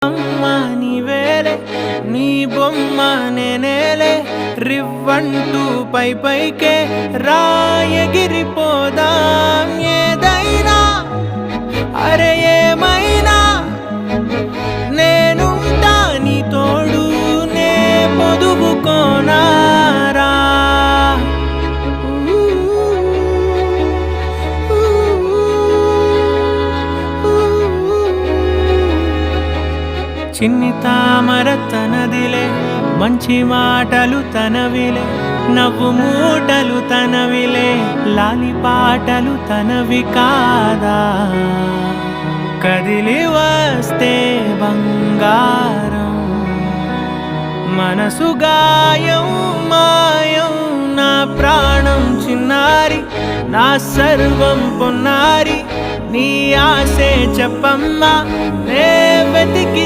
అమ్మ నీవేలే నీ బొమ్మ నేనేలే రివ్వంటూ పైకే రాయగిరిపోదాం ఏదైనా అరే ఏమైనా నేనుంటా నీ తోడు నే పొదుపుకోనారా చిన్ని తామర తనదిలే మంచి మాటలు తనవిలే నవ్వు మూటలు తనవిలే లాలి పాటలు తనవి కాదా కదిలి వస్తే బంగారం మనసు గాయం మాయం నా ప్రాణం చిన్నారి నా సర్వం పొన్నారి నీ ఆశే చెప్పమ్మా నే వెతికి